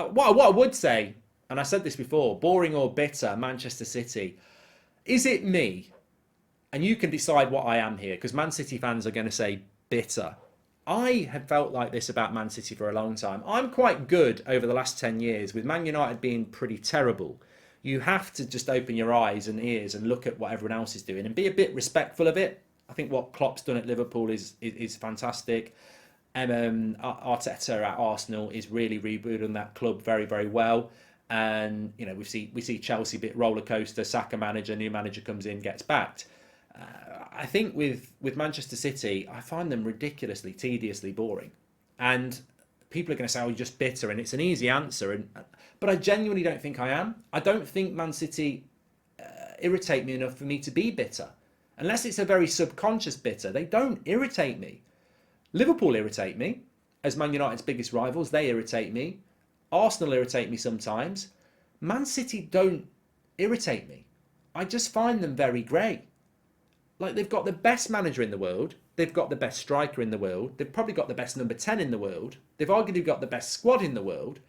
What I would say, and I said this before, boring or bitter, Manchester City. Is it me? And you can decide what I am here, because Man City fans are going to say bitter. I have felt like this about Man City for a long time. I'm quite good over the last 10 years, with Man United being pretty terrible. You have to just open your eyes and ears and look at what everyone else is doing and be a bit respectful of it. I think what Klopp's done at Liverpool is fantastic. Arteta at Arsenal is really rebuilding that club very, very well. And you know, we see Chelsea bit roller coaster. Saka manager, new manager comes in, gets backed. I think with Manchester City, I find them ridiculously, tediously boring. And people are going to say, "Oh, you're just bitter," and it's an easy answer. But I genuinely don't think I am. I don't think Man City irritate me enough for me to be bitter, unless it's a very subconscious bitter. They don't irritate me. Liverpool irritate me as Man United's biggest rivals. They irritate me. Arsenal irritate me sometimes. Man City don't irritate me. I just find them very grey. Like, they've got the best manager in the world. They've got the best striker in the world. They've probably got the best number 10 in the world. They've arguably got the best squad in the world.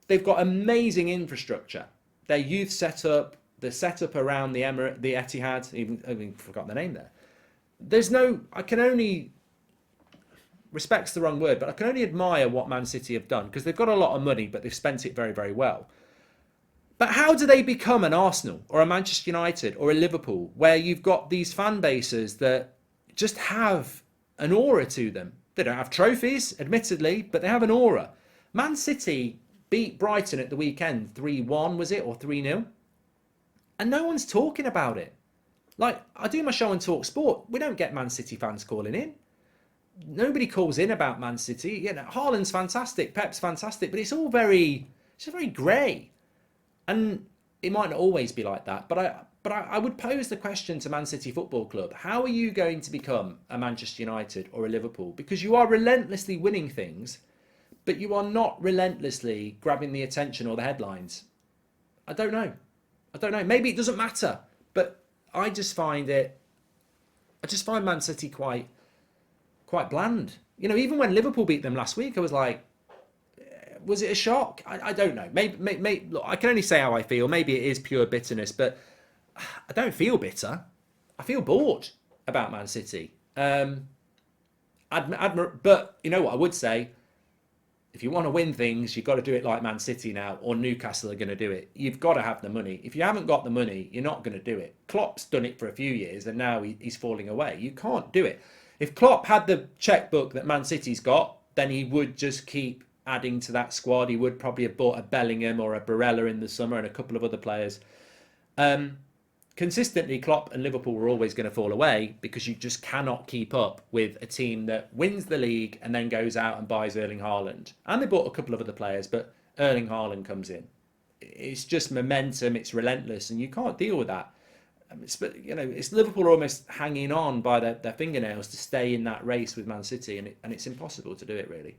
They've got amazing infrastructure. Their youth setup, the setup around the Etihad, even I mean, forgot the name there. There's no, I can only, respect's the wrong word, but I can only admire what Man City have done, because they've got a lot of money, but they've spent it very, very well. But how do they become an Arsenal or a Manchester United or a Liverpool, where you've got these fan bases that just have an aura to them? They don't have trophies, admittedly, but they have an aura. Man City beat Brighton at the weekend 3-1, was it, or 3-0? And no one's talking about it. Like, I do my show on Talk Sport. We don't get Man City fans calling in. Nobody calls in about Man City. You know, Haaland's fantastic, Pep's fantastic, but it's just very grey. And it might not always be like that, but I would pose the question to Man City Football Club: how are you going to become a Manchester United or a Liverpool? Because you are relentlessly winning things, but you are not relentlessly grabbing the attention or the headlines. I don't know. Maybe it doesn't matter, but I just find Man City quite bland. You know, even when Liverpool beat them last week, I was like, was it a shock? I don't know. Maybe look, I can only say how I feel. Maybe it is pure bitterness, but I don't feel bitter. I feel bored about Man City. But you know what I would say? If you want to win things, you've got to do it like Man City now, or Newcastle are going to do it. You've got to have the money. If you haven't got the money, you're not going to do it. Klopp's done it for a few years, and now he's falling away. You can't do it. If Klopp had the checkbook that Man City's got, then he would just keep adding to that squad. He would probably have bought a Bellingham or a Barella in the summer and a couple of other players. Consistently, Klopp and Liverpool were always going to fall away, because you just cannot keep up with a team that wins the league and then goes out and buys Erling Haaland. And they bought a couple of other players, but Erling Haaland comes in. It's just momentum. It's relentless, and you can't deal with that. It's Liverpool are almost hanging on by their fingernails to stay in that race with Man City, and it's impossible to do it, really.